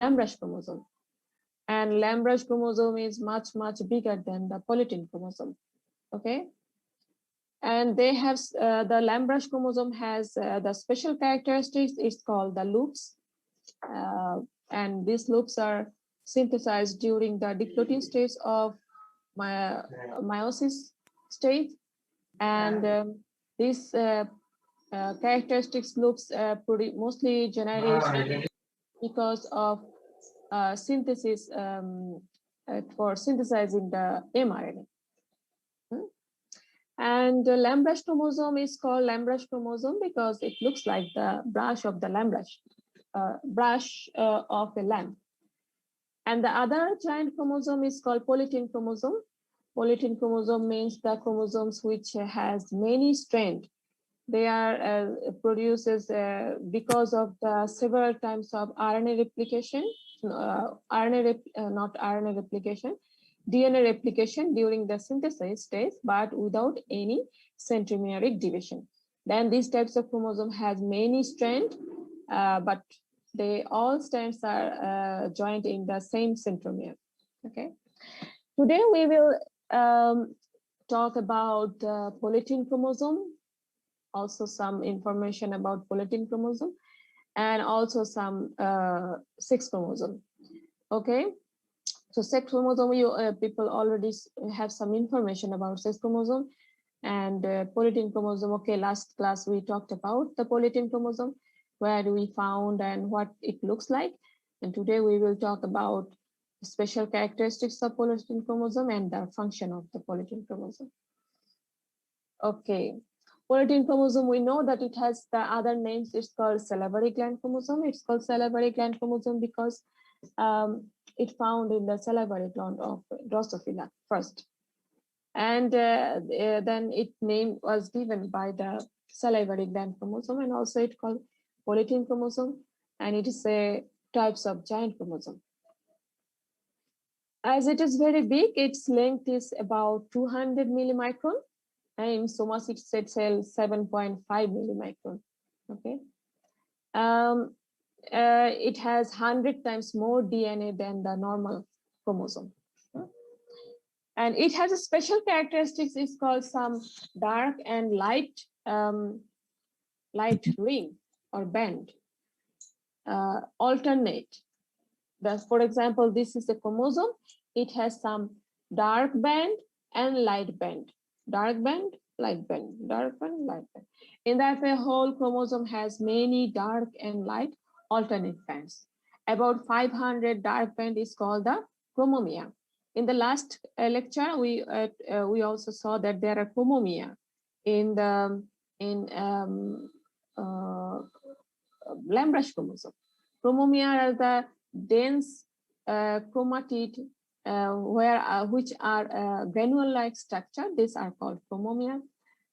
Lamb-Rush chromosome. And Lamb-Rush chromosome is much bigger than the polytene chromosome. Okay. And they have the Lamb-Rush chromosome has the special characteristics. It's called the loops, and these loops are synthesized during the diplotin stage of meiosis stage, and these characteristics loops mostly generate because of synthesis for synthesizing the mRNA. And the Lamb-Rush chromosome is called Lamb-Rush chromosome because it looks like the brush of the Lamb-Rush, brush of a lamb. And the other giant chromosome is called polytene chromosome. Polytene chromosome means the chromosomes which has many strands. They are produces because of the several times of RNA replication, not RNA replication, DNA replication during the synthesis stage, but without any centromeric division. Then these types of chromosome has many strands, but they all strands are joined in the same centromere. Okay. Today we will talk about the polytene chromosome, also some information about polytene chromosome, and also some sex chromosome. Okay. So sex chromosome, people already have some information about sex chromosome and polytene chromosome. Okay, last class we talked about the polytene chromosome, where we found and what it looks like. And today we will talk about special characteristics of polytene chromosome and the function of the polytene chromosome. Okay, polytene chromosome, we know that it has the other names. It's called salivary gland chromosome. It's called salivary gland chromosome because it found in the salivary gland of Drosophila first, and then its name was given by the salivary gland chromosome, and also it called polytene chromosome, and it is a types of giant chromosome. As it is very big, its length is about 200 millimicron, and in somatic state cell 7.5 millimicron. Okay. It has 100 times more DNA than the normal chromosome. And it has a special characteristics. It's called some dark and light ring or band, alternate. For example, this is a chromosome. It has some dark band and light band. Dark band, light band, dark band, light band. In that way, whole chromosome has many dark and light alternate bands. About 500 dark band is called the chromomere. In the last lecture, we also saw that there are chromomere in the Lamb-Rush chromosome. Chromomere are the dense chromatid which are granule-like structure. These are called chromomere.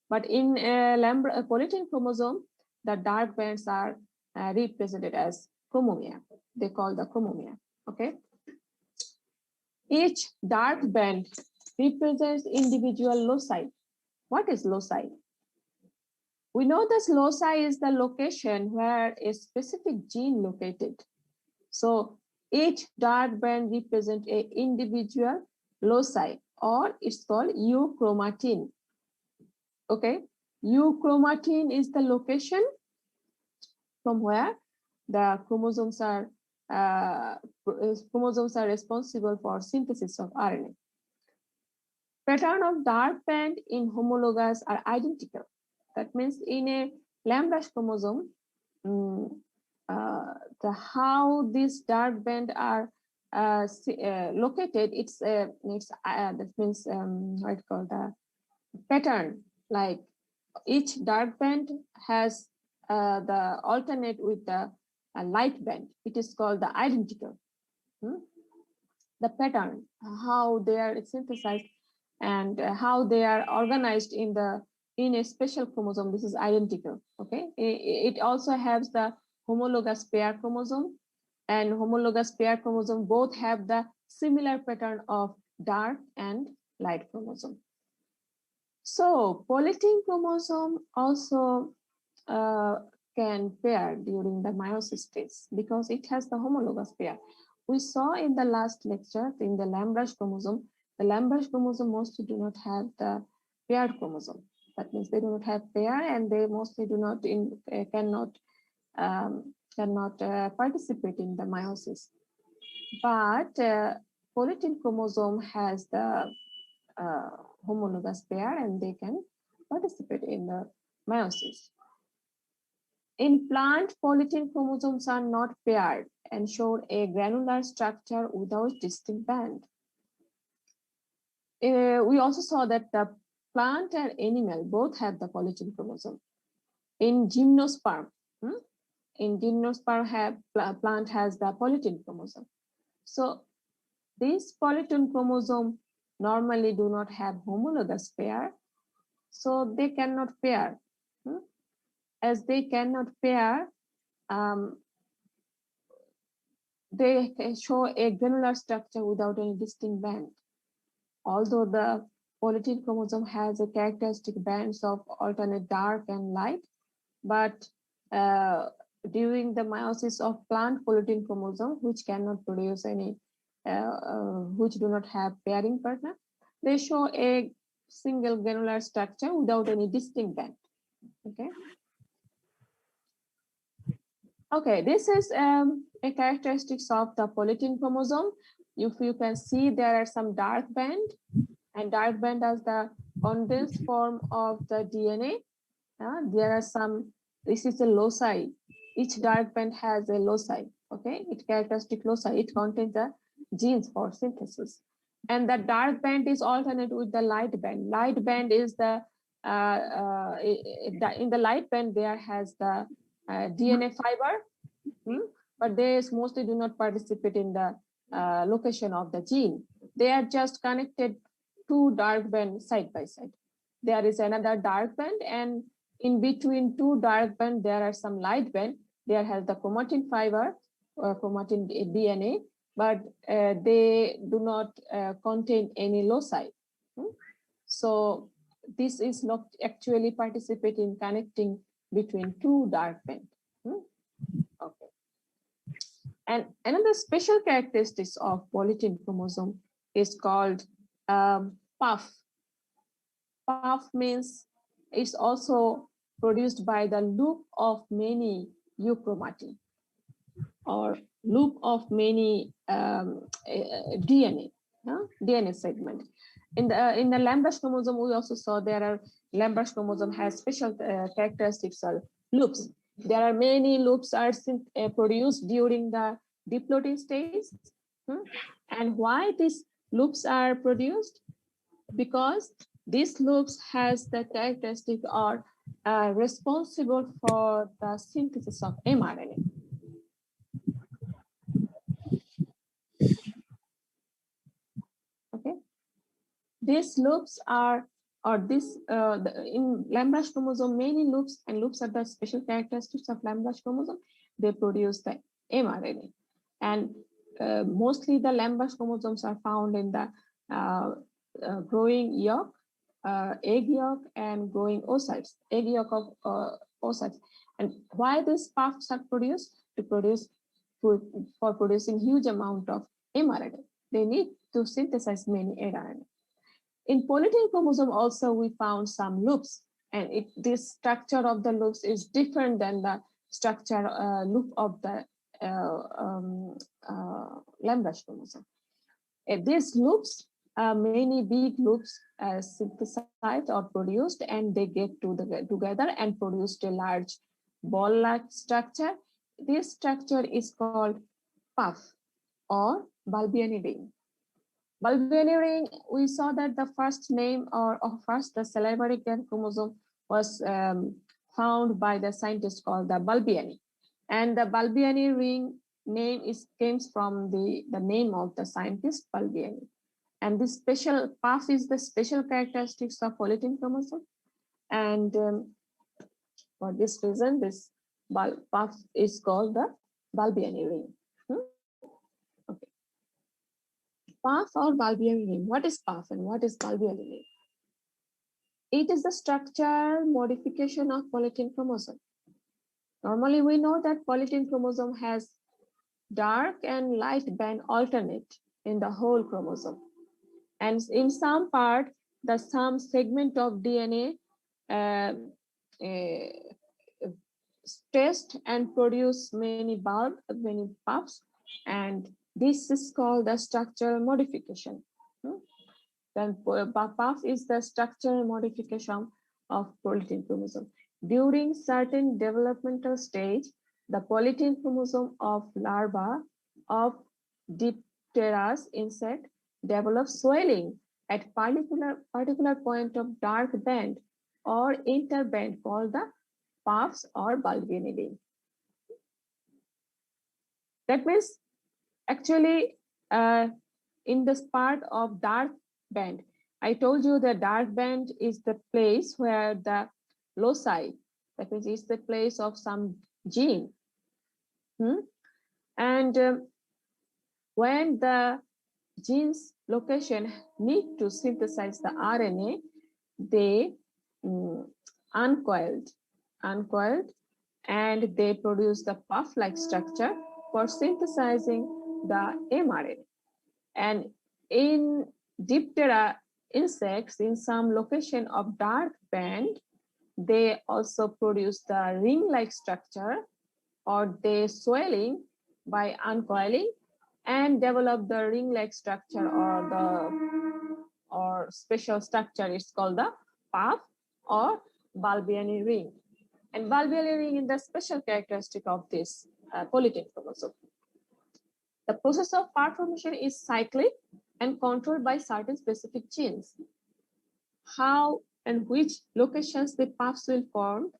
But in polytene chromosome, the dark bands are represented as chromomere. They call the chromomere. Okay. Each dark band represents individual loci. What is loci? We know that loci is the location where a specific gene located. So each dark band represents an individual loci, or it's called euchromatin. Okay, euchromatin is the location from where the chromosomes are responsible for synthesis of RNA. Pattern of dark band in homologous are identical. That means in a Lamb-Rush chromosome, how these dark band are located, that means what it's called the pattern. Like each dark band has the alternate with the light band. It is called the identical. The pattern, how they are synthesized and how they are organized in a special chromosome, this is identical. Okay, it also has the homologous pair chromosome, and homologous pair chromosome both have the similar pattern of dark and light chromosome. So polytene chromosome also can pair during the meiosis stage because it has the homologous pair. We saw in the last lecture in the Lamb-Rush chromosome, the Lamb-Rush chromosome mostly do not have the paired chromosome. That means they do not have pair, and they mostly do not cannot participate in the meiosis. But polytene chromosome has the homologous pair, and they can participate in the meiosis. In plant, polytene chromosomes are not paired and show a granular structure without distinct band. We also saw that the plant and animal both have the polytene chromosome. In gymnosperm, plant has the polytene chromosome. So these polytene chromosome normally do not have homologous pair, so they cannot pair. As they cannot pair, they show a granular structure without any distinct band. Although the polytene chromosome has a characteristic bands of alternate dark and light, but during the meiosis of plant polytene chromosome, which cannot produce any, which do not have pairing partner, they show a single granular structure without any distinct band. Okay. Okay, this is a characteristics of the polytene chromosome. If you can see, there are some dark band, and dark band as the condensed form of the DNA. There are some, this is a loci. Each dark band has a loci, okay? It characteristic loci, it contains the genes for synthesis. And the dark band is alternate with the light band. Light band is the, in the light band, there has the DNA fiber, but they mostly do not participate in the location of the gene. They are just connected two dark bands side by side. There is another dark band, and in between two dark band, there are some light band. There has the chromatin fiber or chromatin DNA, but they do not contain any loci. So this is not actually participating in connecting between two dark band. Okay. And another special characteristics of polytene chromosome is called puff. Puff means it's also produced by the loop of many euchromatin or loop of many DNA segment. In the Lamb-Rush chromosome, we also saw there are Lamb-Rush chromosome has special characteristics or loops. There are many loops are produced during the diploid stage. And why these loops are produced? Because these loops has the characteristic are responsible for the synthesis of mRNA. Okay, these loops are, or this in Lamb-Rush chromosome, many loops, and loops are the special characteristics of Lamb-Rush chromosome. They produce the mRNA, and mostly the Lamb-Rush chromosomes are found in the growing yolk, egg yolk, and growing oocytes, egg yolk of oocytes. And why these puffs are produced? To produce for producing huge amount of mRNA. They need to synthesize many mRNA. In polytene chromosome also we found some loops, and this structure of the loops is different than the structure loop of the Lamb-Rush chromosome. These loops, many big loops synthesized or produced, and they get together and produced a large ball-like structure. This structure is called puff or Barbarian ring. Barbarian ring, we saw that the first name or first the salivary gland chromosome was found by the scientist called the Barbarian. And the Barbarian ring name comes from the name of the scientist Barbarian. And this special puff is the special characteristics of polytene chromosome. And for this reason, this puff is called the Barbarian ring. Okay. Puff or Barbarian ring. What is puff and what is Barbarian ring? It is the structure modification of polytene chromosome. Normally, we know that polytene chromosome has dark and light band alternate in the whole chromosome. And in some part, some segment of DNA uh, stressed and produce many bulb, many puffs, and this is called the structural modification. Then puff is the structural modification of polytene chromosome. During certain developmental stage, the polytene chromosome of larva of Dipteras insect develops swelling at particular point of dark band or interband called the puffs or bulbiniding. That means actually in this part of dark band, I told you the dark band is the place where the loci, that means it's the place of some gene. And when the gene's location need to synthesize the RNA, they uncoiled, and they produce the puff-like structure for synthesizing the mRNA. And in Diptera insects, in some location of dark band, they also produce the ring-like structure, or they swelling by uncoiling and develop the ring-like structure or special structure. It's called the puff or Barbarian ring. And Barbarian ring is the special characteristic of this polytene chromosome. The process of part formation is cyclic and controlled by certain specific genes. How and which locations the puffs will form,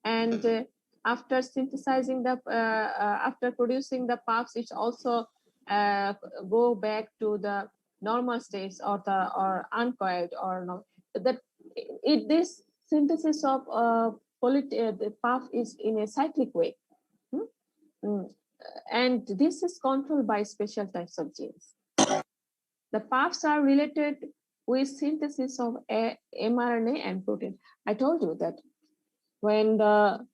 and after synthesizing the after producing the puffs, it's also go back to the normal states or uncoiled or no. That this synthesis of the puff is in a cyclic way. And this is controlled by special types of genes. The puffs are related with synthesis of mRNA and protein. I told you that when the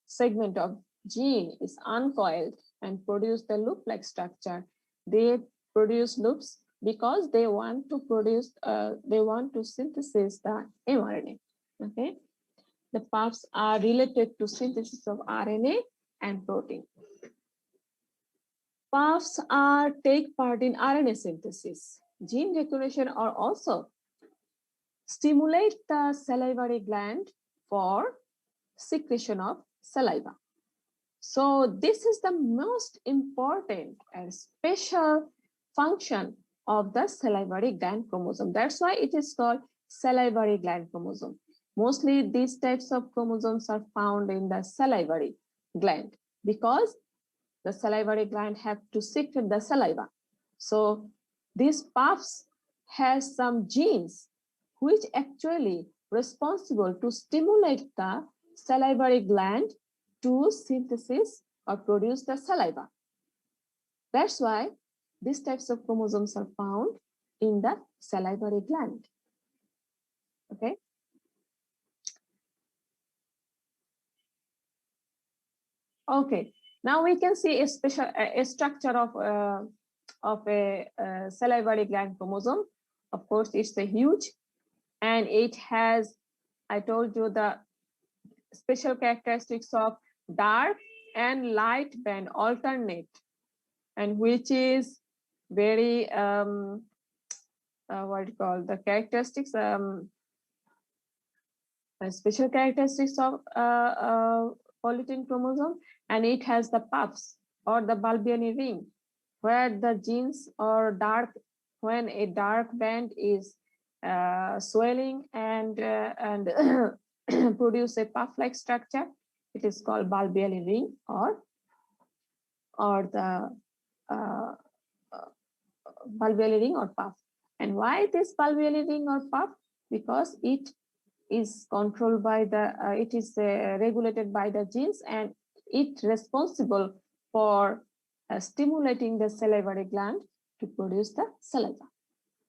segment of gene is uncoiled and produce the loop-like structure, they produce loops because they want to produce, they want to synthesize the mRNA. Okay, the puffs are related to synthesis of RNA and protein. Puffs take part in RNA synthesis. Gene recognition are also stimulate the salivary gland for secretion of saliva. So this is the most important and special function of the salivary gland chromosome. That's why it is called salivary gland chromosome. Mostly these types of chromosomes are found in the salivary gland because the salivary gland have to secrete the saliva. So these puffs has some genes which actually responsible to stimulate the salivary gland to synthesis or produce the saliva. That's why these types of chromosomes are found in the salivary gland. Okay. Okay. Now we can see a special structure of a salivary gland chromosome. Of course, it's a huge, and it has, I told you, the special characteristics of dark and light band alternate, and which is very what you call the characteristics, special characteristics of polytene chromosome, and it has the puffs or the Barbarian ring, where the genes are dark, when a dark band is swelling and produce a puff-like structure. It is called Barbarian ring or the Barbarian ring or puff. And why this Barbarian ring or puff? Because it is controlled by the, it is regulated by the genes, and it responsible for stimulating the salivary gland to produce the saliva.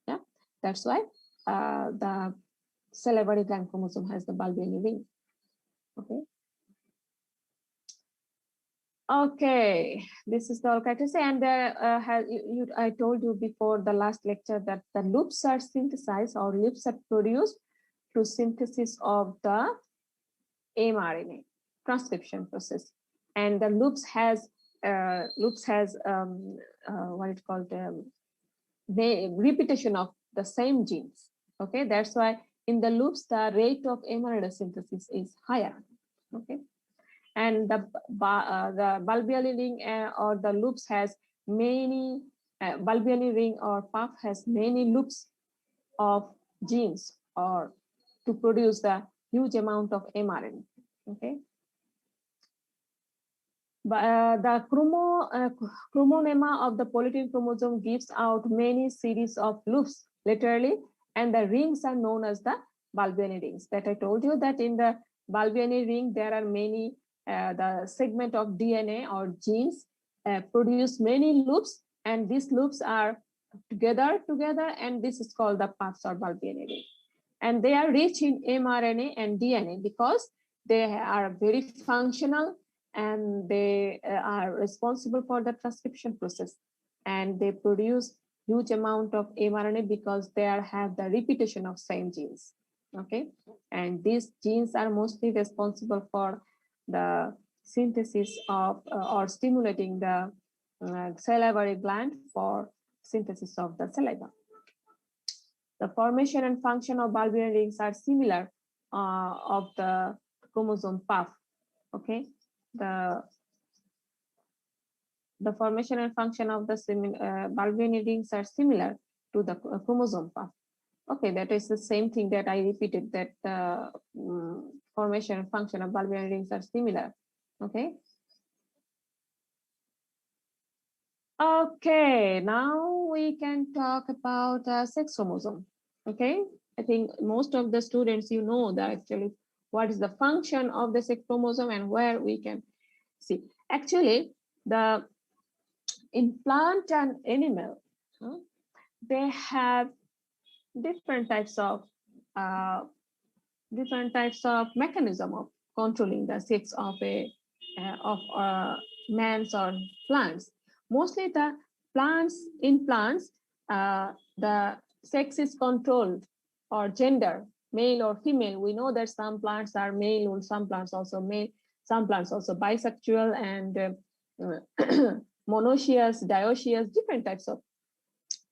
Yeah, that's why the salivary gland chromosome has the Barbarian ring. Okay. Okay, this is the all characteristic, and there I told you before the last lecture that the loops are synthesized or loops are produced through synthesis of the mRNA transcription process, and the loops has what it's called the repetition of the same genes. Okay, that's why in the loops the rate of mRNA synthesis is higher. Okay, and the bulbially ring or the loops has many bulbially ring or puff has many loops of genes or to produce the huge amount of mRNA. Okay, but the chromonema of the polytene chromosome gives out many series of loops laterally, and the rings are known as the bulbially rings. That I told you that in the bulbially ring there are many the segment of DNA or genes produce many loops, and these loops are together, and this is called the puffs or bulbially ring. And they are rich in mRNA and DNA because they are very functional and they are responsible for the transcription process, and they produce huge amount of mRNA because they have the repetition of same genes. Okay, and these genes are mostly responsible for the synthesis of or stimulating the salivary gland for synthesis of the saliva. The formation and function of Barbarian rings are similar of the chromosome puff. Okay, the formation and function of the Barbarian rings are similar to the chromosome puff. Okay, that is the same thing that I repeated, that the formation and function of Barbarian rings are similar. Okay. Okay, now we can talk about sex chromosome. Okay, I think most of the students, you know that actually what is the function of the sex chromosome and where we can see. Actually, the in plant and animal, they have different types of mechanism of controlling the sex of mans or plants. Mostly the plants, the sex is controlled, or gender, male or female. We know that some plants are male and some plants also male, some plants also bisexual and monoecious, dioecious, different types of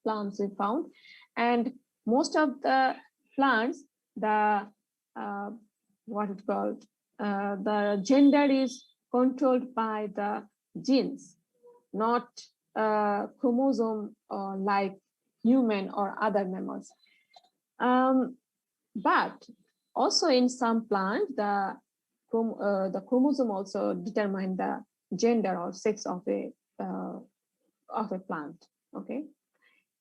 plants we found. And most of the plants, the what it's called, the gender is controlled by the genes, not chromosome like human or other mammals. But also in some plants, the chromosome also determine the gender or sex of a plant. Okay.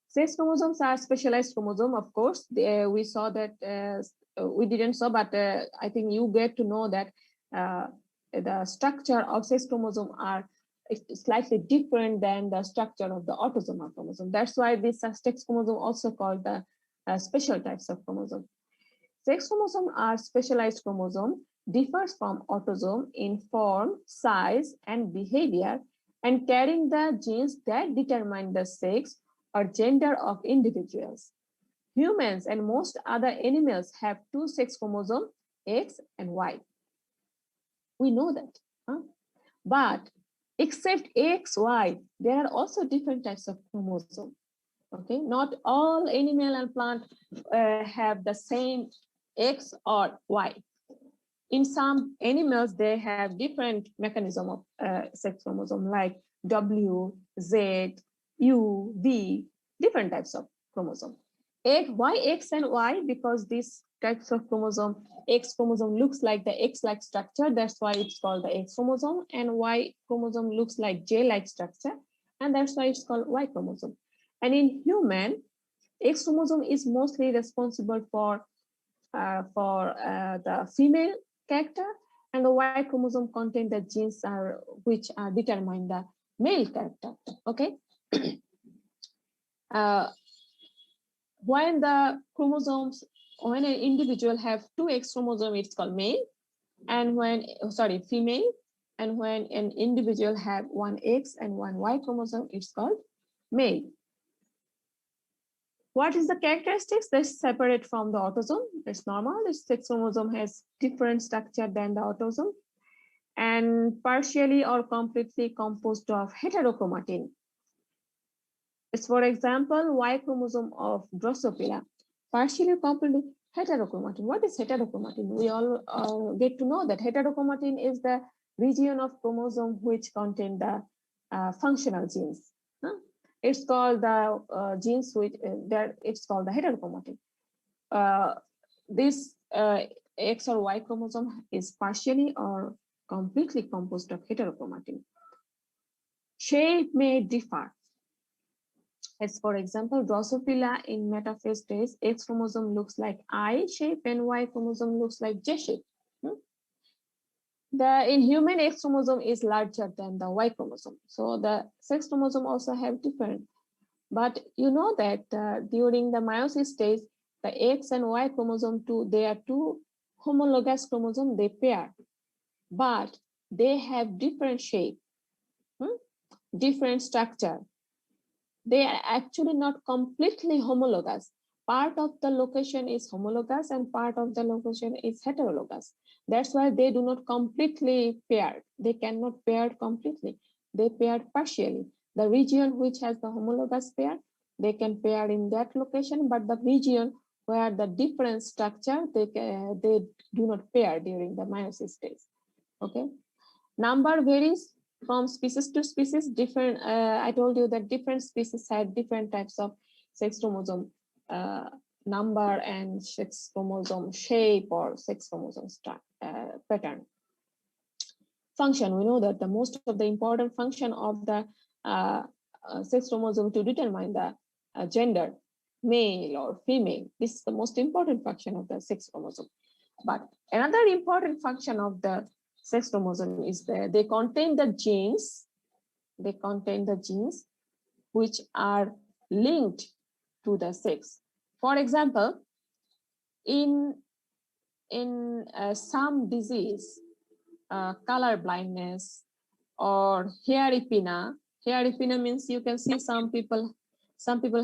Sex chromosomes are specialized chromosome, of course. We saw that, we didn't saw, but I think you get to know that the structure of sex chromosome are slightly different than the structure of the autosomal chromosome. That's why this sex chromosome also called the special types of chromosome. Sex chromosome are specialized chromosome, differs from autosome in form, size, and behavior, and carrying the genes that determine the sex or gender of individuals. Humans and most other animals have two sex chromosomes, X and Y. We know that. But except X, Y, there are also different types of chromosomes. Okay, not all animal and plant have the same X or Y. In some animals, they have different mechanism of sex chromosome like W, Z, U, V, different types of chromosome. Why X and Y? Because these types of chromosome, X chromosome looks like the X-like structure, that's why it's called the X chromosome, and Y chromosome looks like J-like structure, and that's why it's called Y chromosome. And in human, X chromosome is mostly responsible for the female character, and the Y chromosome contain the genes which determine the male character. Okay. When an individual have two X chromosome, it's called male, and when female, And when an individual have one X and one Y chromosome, it's called male. What is the characteristics that separate from the autosome? It's normal. The sex chromosome has different structure than the autosome and partially or completely composed of heterochromatin. It's, for example, Y chromosome of Drosophila, partially completely heterochromatin. What is heterochromatin? We all get to know that heterochromatin is the region of chromosome which contain the functional genes. It's called the genes which it's called the heterochromatin. This X or Y chromosome is partially or completely composed of heterochromatin. Shape may differ. As for example, Drosophila in metaphase stage, X chromosome looks like I shape and Y chromosome looks like J shape. In human, X chromosome is larger than the Y chromosome. So the sex chromosome also have different. But you know that during the meiosis stage, the X and Y chromosome they are two homologous chromosomes, they pair, but they have different shape, different structure. They are actually not completely homologous. Part of the location is homologous and part of the location is heterologous. That's why they do not completely pair. They cannot pair completely. They pair partially. The region which has the homologous pair, they can pair in that location, but the region where the different structure, they do not pair during the meiosis stage. Okay. Number varies from species to species. Different. I told you that different species had different types of sex chromosome number and sex chromosome shape or sex chromosome pattern. Function. We know that the most of the important function of the sex chromosome to determine the gender, male or female. This is the most important function of the sex chromosome. But another important function of the sex chromosome is that they contain the genes. They contain the genes which are linked to the sex. For example, in some disease, color blindness or hairy-pina. Hairy-pina means you can see some people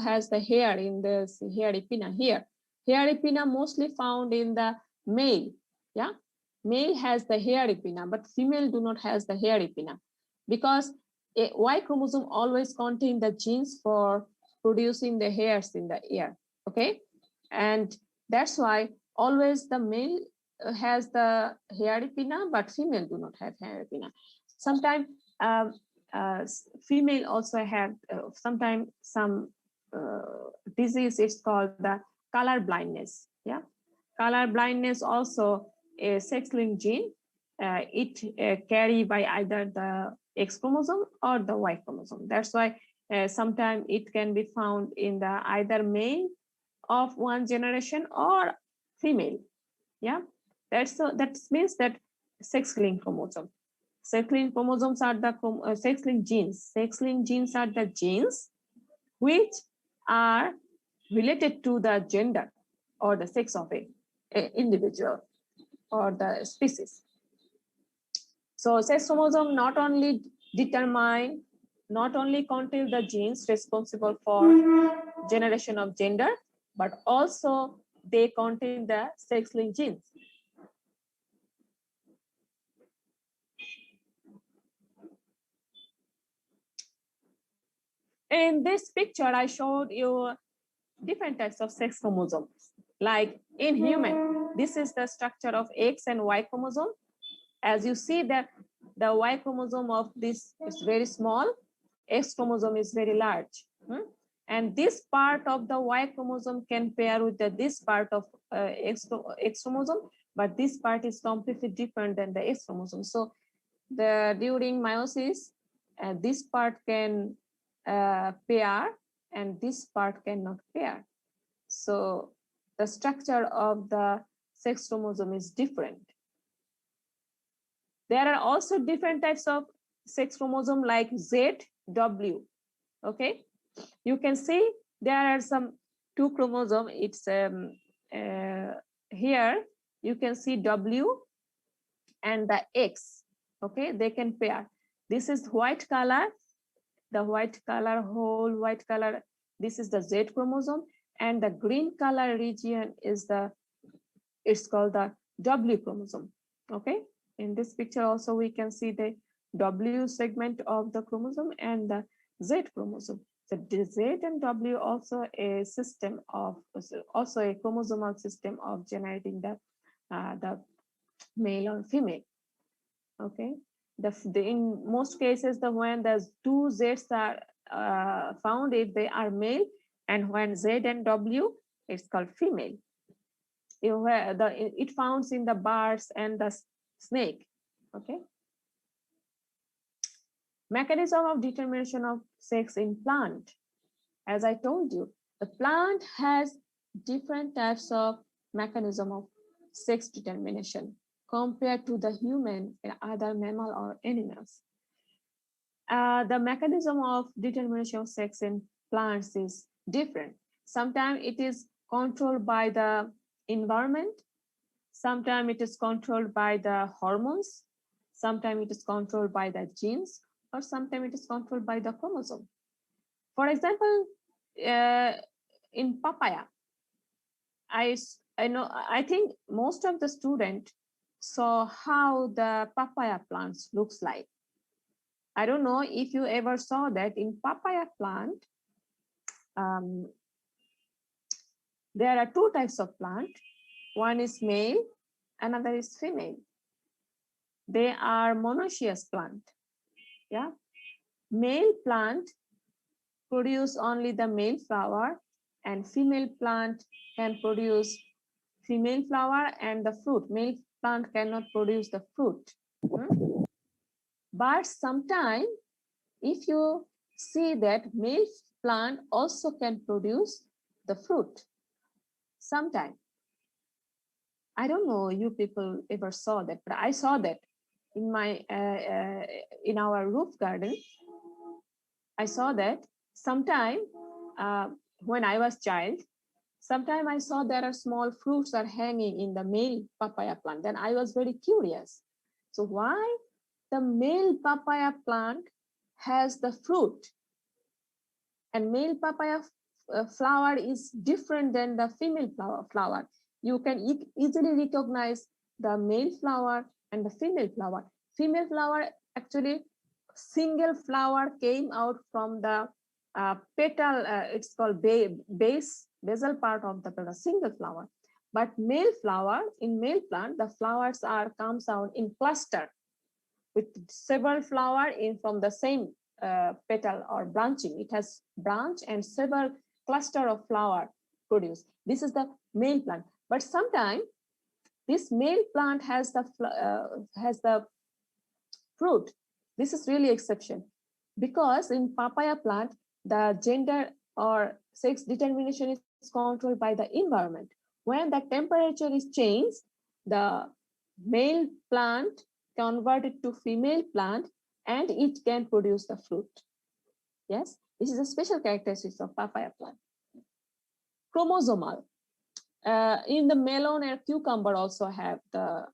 has the hair in this hairy-pina here. Hairy-pina mostly found in the male. Yeah, male has the hairy-pina, but female do not has the hairy-pina because a Y chromosome always contain the genes for producing the hairs in the ear. Okay, and that's why always the male has the hairy-pina, but female do not have hairy-pina. Sometimes female also have sometimes some disease. It's called the color blindness. Yeah, color blindness also a sex-linked gene. It carry by either the X chromosome or the Y chromosome. That's why sometimes it can be found in the either male of one generation or female. Yeah, that means that sex-linked chromosome. Sex-linked chromosomes are the sex-linked genes. Sex-linked genes are the genes which are related to the gender or the sex of a individual or the species. So sex chromosome not only contain the genes responsible for generation of gender, but also they contain the sex-linked genes. In this picture, I showed you different types of sex chromosomes. Like in human, this is the structure of X and Y chromosome. As you see that the Y chromosome of this is very small, X chromosome is very large. And this part of the Y chromosome can pair with this part of X chromosome, but this part is completely different than the X chromosome. So during meiosis, this part can pair and this part cannot pair. So the structure of the sex chromosome is different. There are also different types of sex chromosome like Z, W. Okay, you can see there are some two chromosomes. It's here you can see W and the X. Okay, they can pair. This is white color, the white color, whole white color. This is the Z chromosome, and the green color region is it's called the W chromosome. Okay, in this picture also we can see the W segment of the chromosome and the Z chromosome. So the Z and W also a system of, also a chromosomal system of generating the male or female. Okay, in most cases, when the two Z's are found, if they are male, and when Z and W, it's called female. It founds in the birds and the snake. Okay. Mechanism of determination of sex in plant. As I told you, the plant has different types of mechanism of sex determination compared to the human and other mammal or animals. The mechanism of determination of sex in plants is different. Sometimes it is controlled by the environment. Sometimes it is controlled by the hormones. Sometimes it is controlled by the genes, or sometimes it is controlled by the chromosome. For example, in papaya, I think most of the students saw how the papaya plants looks like. I don't know if you ever saw that in papaya plant. There are two types of plant. One is male, another is female. They are monoecious plant. Yeah, male plant produce only the male flower, and female plant can produce female flower and the fruit. Male plant cannot produce the fruit. But sometimes, if you see that male plant also can produce the fruit, sometime. I don't know you people ever saw that, but I saw that in my in our roof garden. I saw that sometime when I was child. Sometime I saw there are small fruits are hanging in the male papaya plant. Then I was very curious. So why the male papaya plant has the fruit, and male papaya flower is different than the female flower. You can easily recognize the male flower and the female flower. Female flower, actually single flower came out from the petal, it's called basal part of the single flower. But male flower, in male plant, the flowers comes out in cluster with several flower in from the same petal or branching. It has branch and several cluster of flower produced. This is the male plant. But sometimes this male plant has the fruit. This is really exception, because in papaya plant, the gender or sex determination is controlled by the environment. When the temperature is changed, the male plant converted to female plant, and it can produce the fruit. Yes, this is a special characteristic of papaya plant. Chromosomal. In the melon and cucumber also have the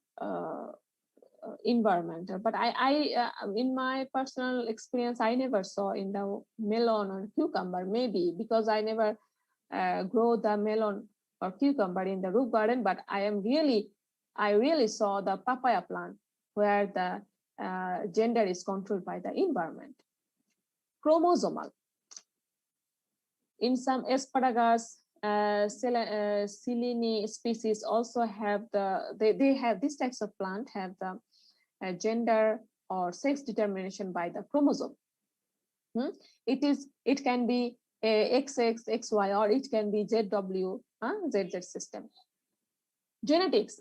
environmental, but I in my personal experience, I never saw in the melon or cucumber, maybe because I never grow the melon or cucumber in the roof garden, but I really saw the papaya plant where the gender is controlled by the environment. Chromosomal. In some asparagus, Selene species also have they have these types of plant have the gender or sex determination by the chromosome. It can be XX, XY, or it can be ZW, ZZ system. Genetics.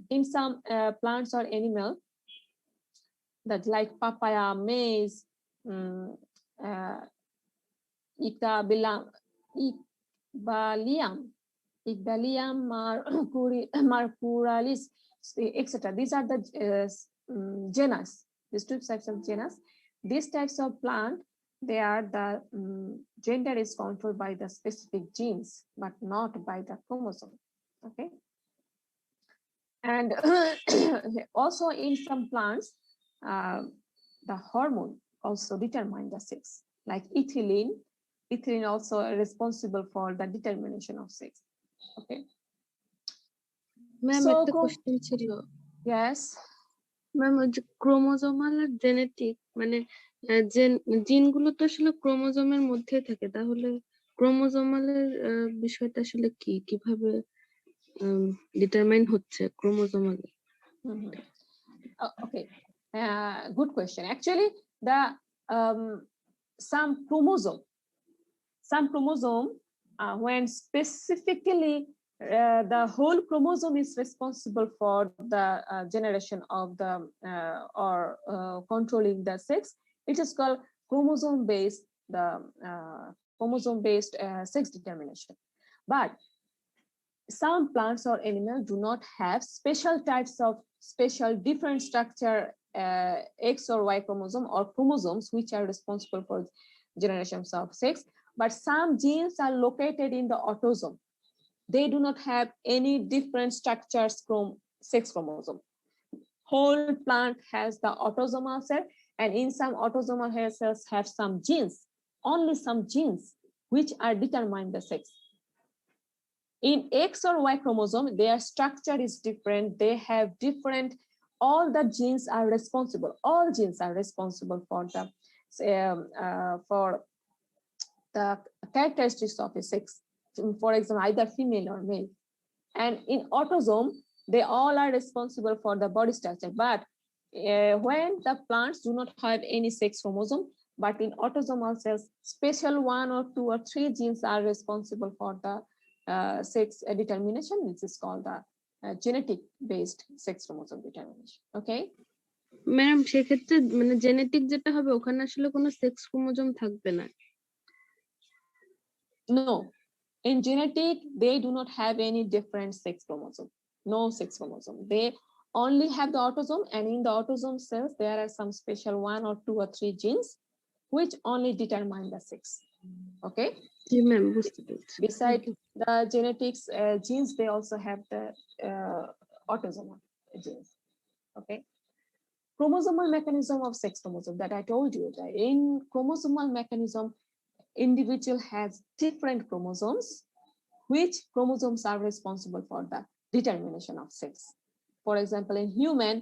In some plants or animal, that like papaya, maize, Igbalium marcuralis, etc. These are the genus, these two types of genus. These types of plant, they are the gender is controlled by the specific genes, but not by the chromosome. Okay. And also in some plants, the hormone also determine the sex, like ethylene. Ethylene also responsible for the determination of sex. Okay. Ma'am So, একটা question ছিল। yes. Ma'am ওই যে chromosomal আর genetic মানে জিনগুলো তো আসলে ক্রোমোজোমের মধ্যে থাকে, তাহলে ক্রোমোজোমালের বিষয়টা আসলে কি, কিভাবে ডিটারমাইন হচ্ছে ক্রোমোজোমালে? Okay, good question. Actually, the some chromosome, when specifically the whole chromosome is responsible for the generation of the or controlling the sex. It is called chromosome-based sex determination. But some plants or animals do not have special types of special different structure X or Y chromosome or chromosomes which are responsible for generations of sex. But some genes are located in the autosome. They do not have any different structures from sex chromosome. Whole plant has the autosomal cell, and in some autosomal cells have some genes, only some genes which are determine the sex. In X or Y chromosome, their structure is different. They have different, all the genes are responsible. All genes are responsible for the characteristics of a sex. For example, either female or male. And in autosome, they all are responsible for the body structure. But when the plants do not have any sex chromosome, but in autosomal cells, special 1 or 2 or 3 genes are responsible for the sex determination. This is called the genetic based sex chromosome determination. Okay. Ma'am সেক্ষেত্রে মানে genetic যেটা হবে ওখানে আসলে কোনো sex chromosome থাকবে না? No, in genetic they do not have any different sex chromosome. No sex chromosome. They only have the autosome, and in the autosome cells there are some special 1 or 2 or 3 genes which only determine the sex. Okay. G ma'am, বুঝতে পেরেছি। Beside the genetics genes, they also have the autosomal genes. Okay. Chromosomal mechanism of sex chromosome that I told you, that in chromosomal mechanism, individual has different chromosomes. Which chromosomes are responsible for the determination of sex? For example, in human,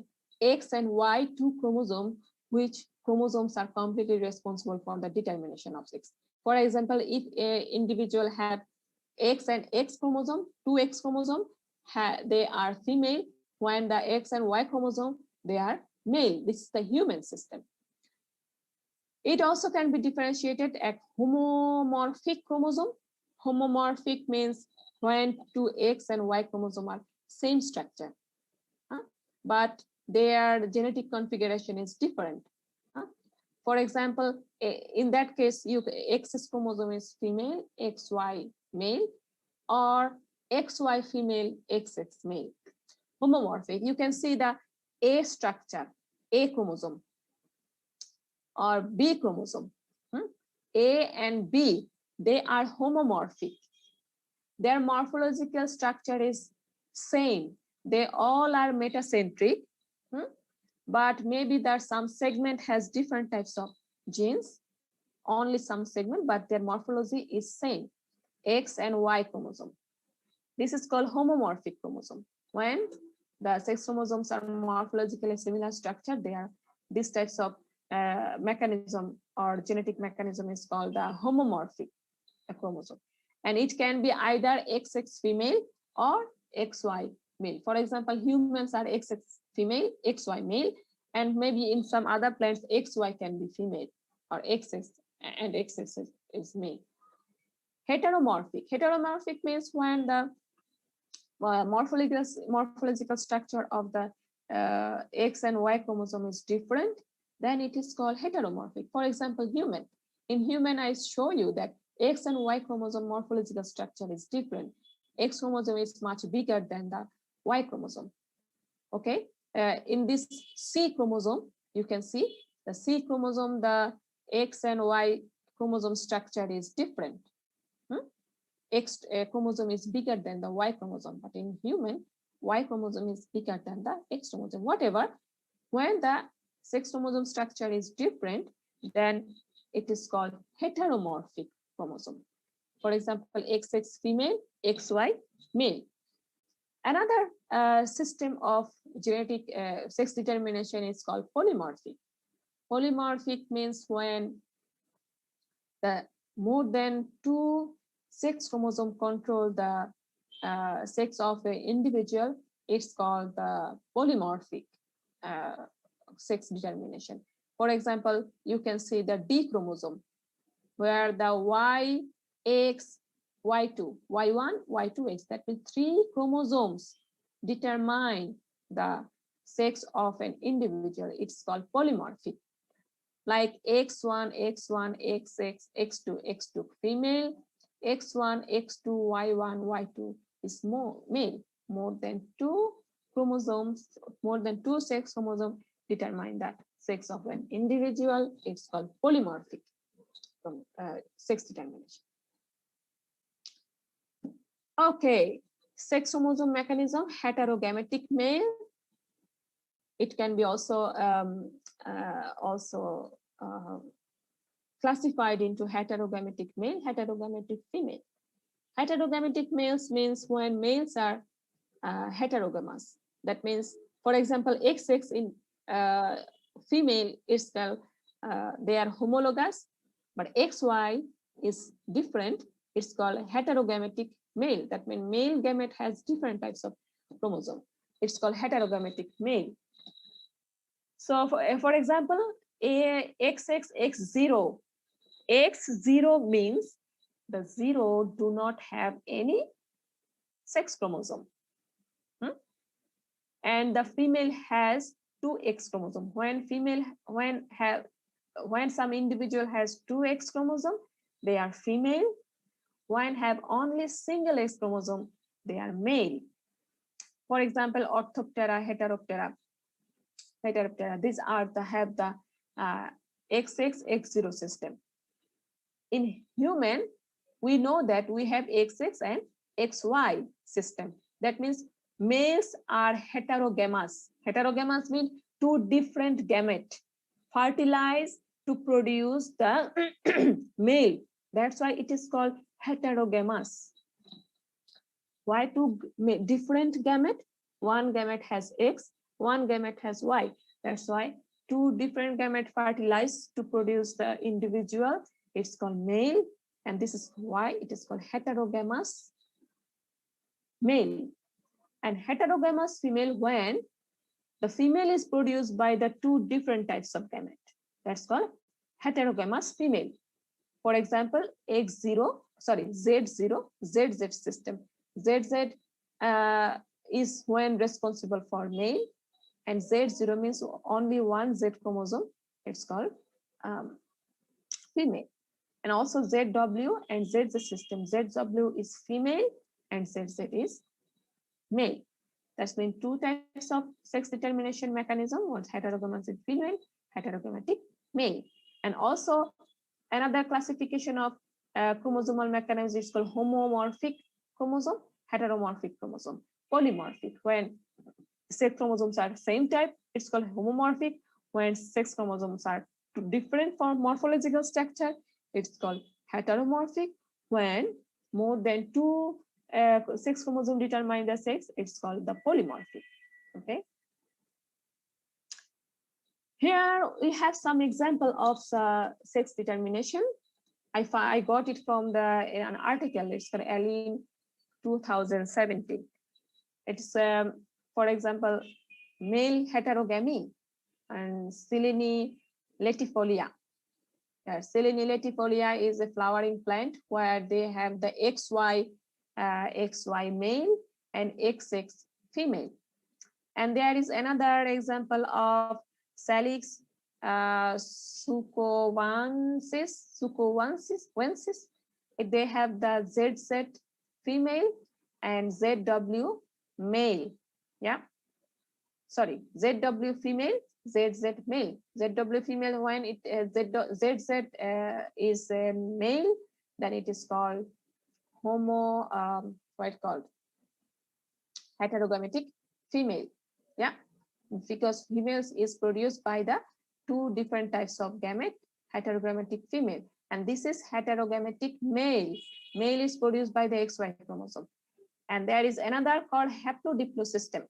X and Y, 2 chromosomes, which chromosomes are completely responsible for the determination of sex. For example, if an individual have X and X chromosome, 2X chromosome, they are female, when the X and Y chromosome, they are male. This is the human system. It also can be differentiated at homomorphic chromosome. Homomorphic means when 2 X and Y chromosome are same structure, but their genetic configuration is different. For example, in that case, X chromosome is female, XY male, or XY female, XX male. Homomorphic, you can see the A structure, A chromosome, or B chromosome. A and B, they are homomorphic. Their morphological structure is same. They all are metacentric, but maybe there some segment has different types of genes, only some segment, but their morphology is same, X and Y chromosome. This is called homomorphic chromosome. When the sex chromosomes are morphologically similar structure, they are these types of mechanism or genetic mechanism is called the homomorphic chromosome, and it can be either XX female or XY male. For example, humans are XX female, XY male, and maybe in some other plants XY can be female, or XX and XX is male. Heteromorphic means when the morphological structure of the X and Y chromosome is different, then it is called heteromorphic. For example, human. In human, I show you that X and Y chromosome morphological structure is different. X chromosome is much bigger than the Y chromosome. Okay. In this C chromosome, you can see the C chromosome, the X and Y chromosome structure is different. X chromosome is bigger than the Y chromosome, but in human, Y chromosome is bigger than the X chromosome. Whatever, when the sex chromosome structure is different, then it is called heteromorphic chromosome. For example, XX female, XY male. Another system of genetic sex determination is called polymorphic. Polymorphic means when the more than two sex chromosomes control the sex of an individual, it's called the polymorphic sex determination. For example, you can see the D chromosome, where the Y, X, Y2, Y1, Y2X, that means 3 chromosomes determine the sex of an individual. It's called polymorphic. Like X1, X1, XX, X2, X2 female, X1, X2, Y1, Y2 is male. More than 2 chromosomes, more than 2 sex chromosomes determine that sex of an individual. It's called polymorphic sex determination. Okay, sex chromosome mechanism, heterogamatic male. It can be also classified into heterogamatic male, heterogamatic female. Heterogamatic males means when males are heterogamous. That means, for example, XX in female itself, they are homologous, but XY is different. It's called heterogamatic male. That means male gamete has different types of chromosome. It's called heterogamatic male. So for example, XXX0, X0 means the 0 do not have any sex chromosome. And the female has 2 X chromosome. When some individual has 2 X chromosome, they are female. When have only single X chromosome, they are male. For example, Orthoptera, Heteroptera. These are have the XX-X0 system. In human, we know that we have XX and XY system. That means males are heterogamous. Heterogamous means 2 different gametes fertilize to produce the male. That's why it is called heterogamous. Why 2 different gametes? One gamete has X, one gamete has Y. That's why 2 different gametes fertilize to produce the individual. It's called male, and this is why it is called heterogamous male. And heterogamous female when the female is produced by the 2 different types of gamete. That's called heterogamous female. For example, Z0, ZZ system. ZZ is when responsible for male, and Z0 means only one Z chromosome. It's called female. And also ZW and ZZ system. ZW is female and ZZ is male. That's mean 2 types of sex determination mechanism. One's heterogamatic female, heterogamatic male. And also another classification of chromosomal mechanism is called homomorphic chromosome, heteromorphic chromosome, polymorphic. When sex chromosomes are same type, it's called homomorphic. When sex chromosomes are different from morphological structure, it's called heteromorphic. When more than 2 sex chromosomes determine the sex, it's called the polymorphic. Okay. Here we have some example of sex determination. I got it from an article. It's for Allen 2017. It's for example, male heterogamy and Silene latifolia. Silene latifolia is a flowering plant where they have the XY male and XX female. And there is another example of Salix sucovensis. They have the ZZ female and ZW male. Yeah. Sorry, ZW female, ZZ male. ZW female when it ZZ is a male, then it is called heterogamatic female. Yeah, because females is produced by the two different types of gamete, heterogamatic female, and this is heterogamatic male. Male is produced by the XY chromosome. And there is another called Hyprodiplo System.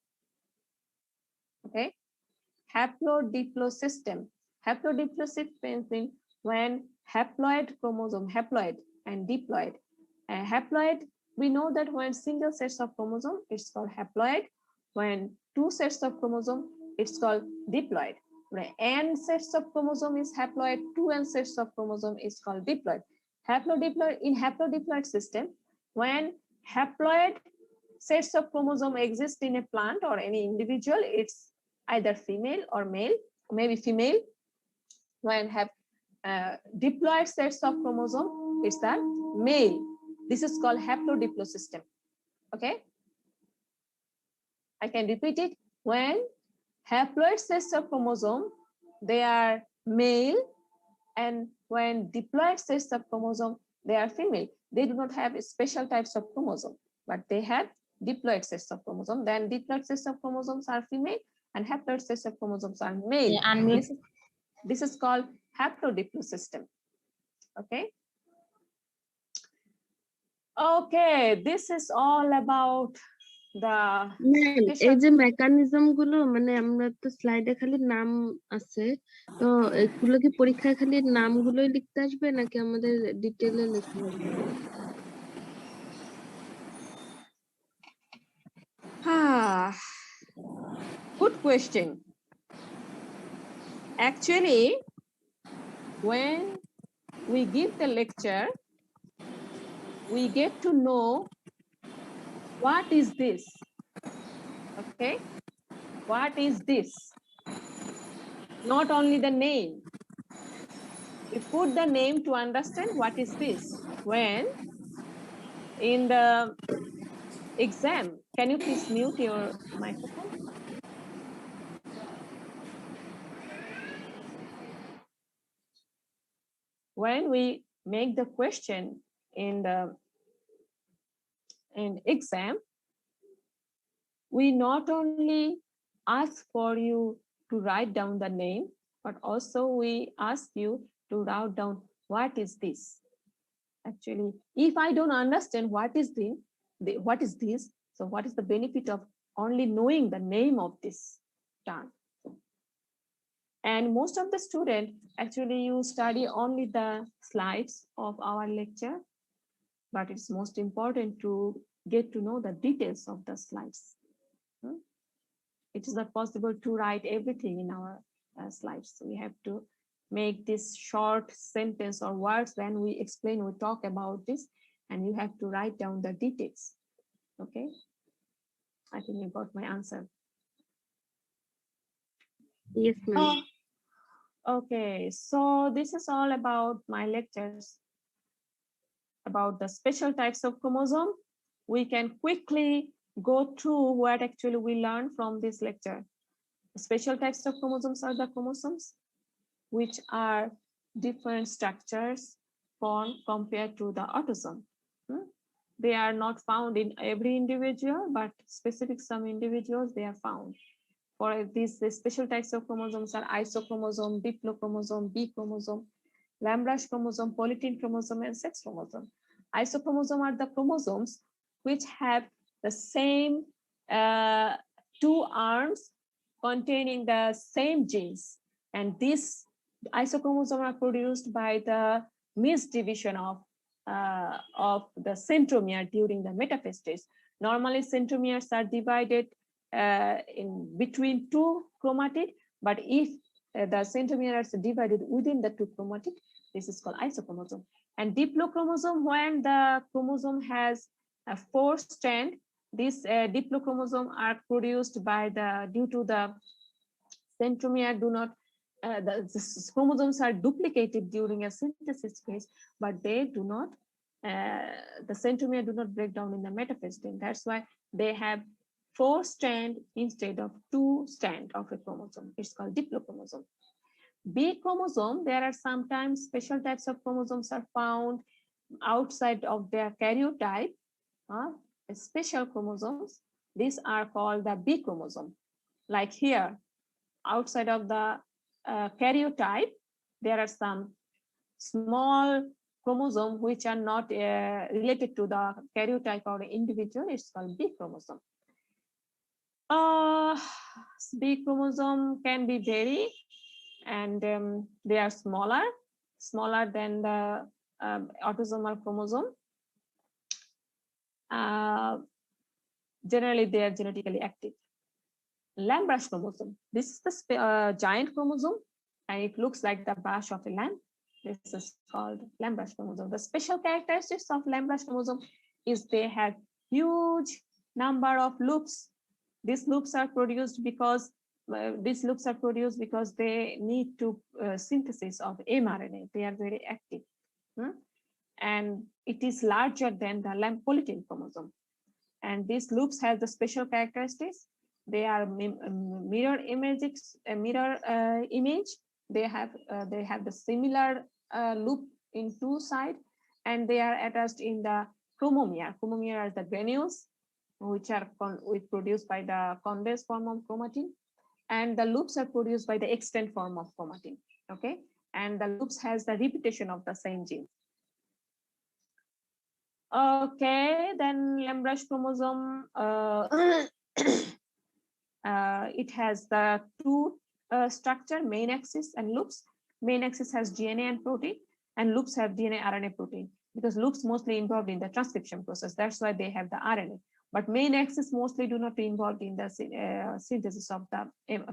Okay, Hyprodiplo System. Hyprodiplo System means when haploid chromosome, haploid and diploid. Haploid, we know that when single sets of chromosome, it's called haploid. When two sets of chromosome, it's called diploid. When n sets of chromosome is haploid, 2n sets of chromosome is called diploid. Haplodiploid, in haplodiploid system, when haploid sets of chromosome exist in a plant or any individual, it's either female or male, maybe female. When have diploid sets of chromosome, it's the male. This is called Haplodiplo system. Okay, I can repeat it. When haploid sets of chromosome, they are male, and when diploid sets of chromosome, they are female. They do not have special types of chromosome, but they have diploid sets of chromosome. Then diploid sets of chromosomes are female, and haploid sets of chromosomes are male. Yeah, this is called Haplodiplo system. Okay. Okay, this is all about the এই যে mechanism গুলো, মানে আমরা তো স্লাইডে খালি নাম আছে, তো এগুলো কি পরীক্ষায় খালি নামগুলোই লিখতে আসবে নাকি আমাদের ডিটেইলে লিখতে হবে? Good question. Actually, when we give the lecture, we get to know what is this. Okay, what is this? Not only the name. We put the name to understand what is this. When in the exam, can you please mute your microphone? When we make the question in the exam, we not only ask for you to write down the name, but also we ask you to write down what is this. Actually, if I don't understand what is this, so what is the benefit of only knowing the name of this term? And most of the students, actually, you study only the slides of our lecture, but it's most important to get to know the details of the slides. It is not possible to write everything in our slides. So we have to make this short sentence or words when we explain, we talk about this, and you have to write down the details. Okay, I think you got my answer. Yes, ma'am. Okay, so this is all about my lectures about the special types of chromosome. We can quickly go through what actually we learned from this lecture. The special types of chromosomes are the chromosomes which are different structures formed compared to the autosome. They are not found in every individual, but specific some individuals they are found. For these special types of chromosomes are isochromosome, diplochromosome, B chromosome, Lamb-Rush chromosome, polytene chromosome, and sex chromosome. Isochromosome are the chromosomes which have the same two arms containing the same genes, and these isochromosomes are produced by the misdivision of the centromere during the metaphase stage. Normally, centromeres are divided in between two chromatid, but if the centromeres are divided within the two chromatid, this is called isochromosome. And diplochromosome, when the chromosome has a 4 strand, these diplochromosome are produced by due to the centromere do not the chromosomes are duplicated during a synthesis phase, but they do not the centromere do not break down in the metaphase. That's why they have 4 strands instead of 2 strands of a chromosome. It's called diplochromosome. B chromosome, there are sometimes special types of chromosomes are found outside of their karyotype, special chromosomes. These are called the B chromosome. Like here, outside of the karyotype, there are some small chromosomes which are not related to the karyotype of the individual. It's called B chromosome. B chromosome can be very, and they are smaller than the autosomal chromosome. Generally, they are genetically active. Lamb brush chromosome. This is the giant chromosome, and it looks like the brush of a lamb. This is called lamb brush chromosome. The special characteristics of lamb brush chromosome is they have huge number of loops. These loops are produced because they need to synthesis of mRNA. They are very active, and it is larger than the lamb polytene chromosome. And these loops have the special characteristics. They are mirror image. They have the similar loop in two sides, and they are attached in the chromomere. Chromomere are the granules which are produced by the convex form of chromatin, and the loops are produced by the extant form of chromatin. Okay, and the loops has the repetition of the same gene. Okay, then lamb brush chromosome. It has the two structure, main axis and loops. Main axis has DNA and protein, and loops have DNA, RNA, protein, because loops mostly involved in the transcription process. That's why they have the RNA. But main axis mostly do not involved in the synthesis of the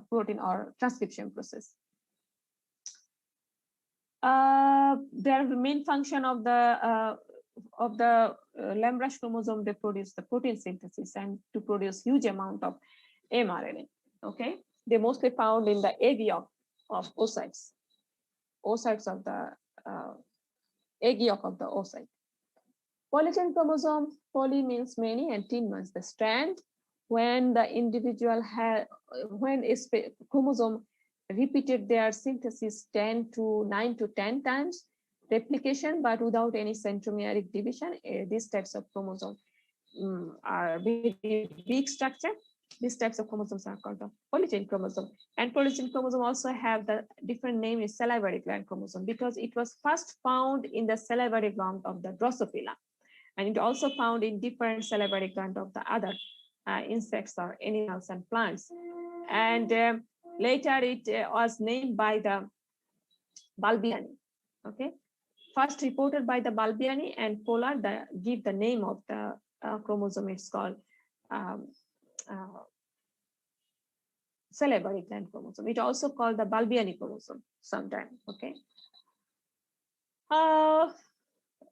protein or transcription process. The main function of the lamb brush chromosome, they produce the protein synthesis and to produce huge amount of mRNA. Okay, they mostly found in the egg yolk of oocytes of the egg yolk of the oocyte. Polytene chromosome, poly means many and tin means the strand. When the individual when a chromosome repeated their synthesis 9 to 10 times, replication but without any centromeric division, these types of chromosomes are very big structure. These types of chromosomes are called the polytene chromosome. And polytene chromosome also have the different name is salivary gland chromosome, because it was first found in the salivary gland of the Drosophila, and it also found in different salivary gland of the other insects or animals and plants. And later it was named by the Balbiani. Okay, first reported by the Balbiani, and Polar give the name of the chromosome. It's called salivary gland chromosome. It also called the Balbiani chromosome sometime. Okay.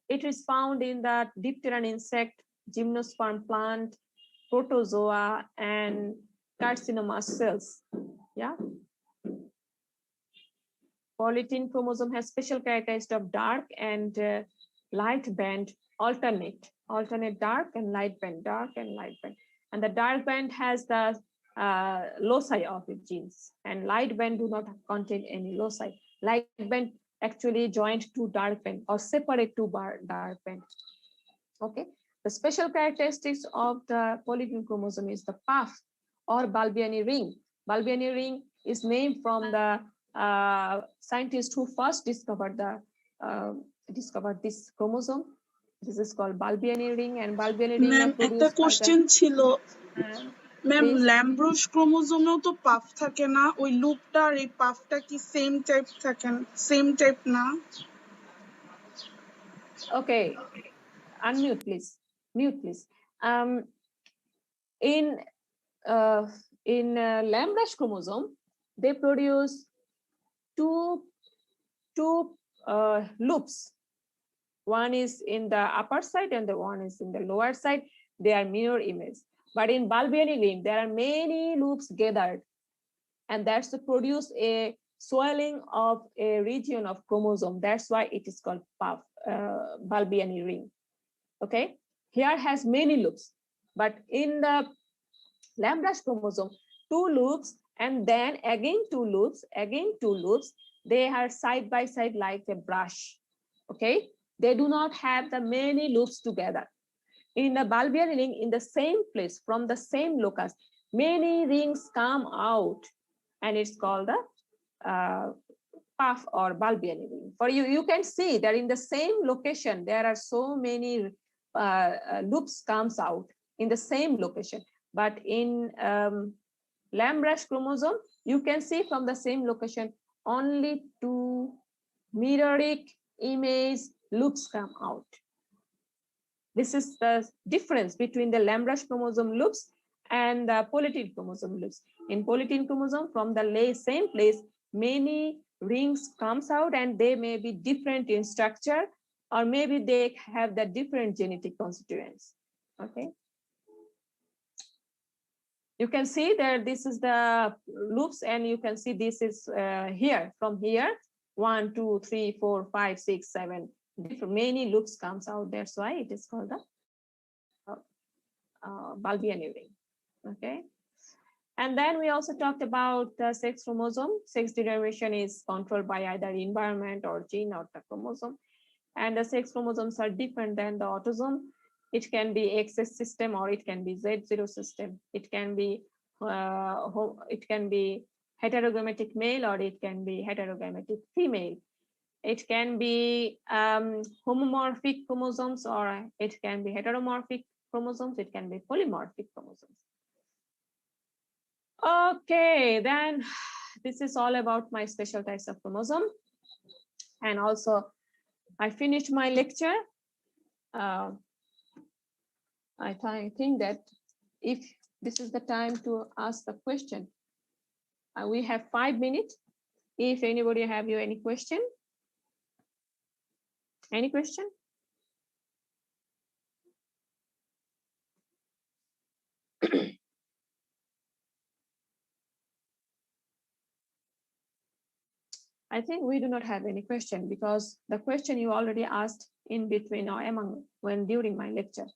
It is found in the dipteran insect, gymnosperm plant, protozoa, and carcinoma cells. Yeah. Polytene chromosome has special characteristics of dark and light band alternate dark and light band, and the dark band has the loci of its genes, and light band do not contain any loci. Light band actually joined two dark band or separate two dark band. Okay, the special characteristics of the polytene chromosome is the puff or Balbiani ring. Balbiani ring is named from the scientist who first discovered this chromosome. This is called Balbiani ring, and Balbiani ring ma'am একটা question ছিল ma'am lamb brush ক্রোমোজোমেও তো puff থাকে না, ওই লুপটা আর এই পাফটা কি same type না? Okay, unmute please, mute please. In lamb brush chromosome, they produce two loops. One is in the upper side and the one is in the lower side. They are mirror image. But in Balbiani ring, there are many loops gathered, and that's to produce a swelling of a region of chromosome. That's why it is called Balbiani ring. Okay, here has many loops, but in the lamb brush chromosome, two loops and then again two loops. They are side by side like a brush. Okay, they do not have the many loops together. In the Balbiani ring, in the same place, from the same locus, many rings come out, and it's called the puff or Barbarian ring. For you can see that in the same location, there are so many loops comes out in the same location. But in Lamb-Rush chromosome, you can see from the same location only 2 mirroring image loops come out. This is the difference between the Lamb-Rush chromosome loops and the polytene chromosome loops. In polytene chromosome, from the same place, many rings comes out and they may be different in structure, or maybe they have the different genetic constituents. Okay. You can see that this is the loops, and you can see this is here, from here, 1, 2, 3, 4, 5, 6, 7. Different, many loops comes out. That's why it is called the Barbarian ring. Okay. And then we also talked about the sex chromosome. Sex determination is controlled by either environment or gene or the chromosome. And the sex chromosomes are different than the autosome. It can be XX system or it can be Z0 system. It can be heterogamatic male or it can be heterogamatic female. It can be homomorphic chromosomes or it can be heteromorphic chromosomes. It can be polymorphic chromosomes. Okay, then this is all about my special types of chromosome. And also I finished my lecture. I think that if this is the time to ask the question, we have 5 minutes. If anybody have you any question? Any question? I think we do not have any question because the question you already asked in between or during my lecture.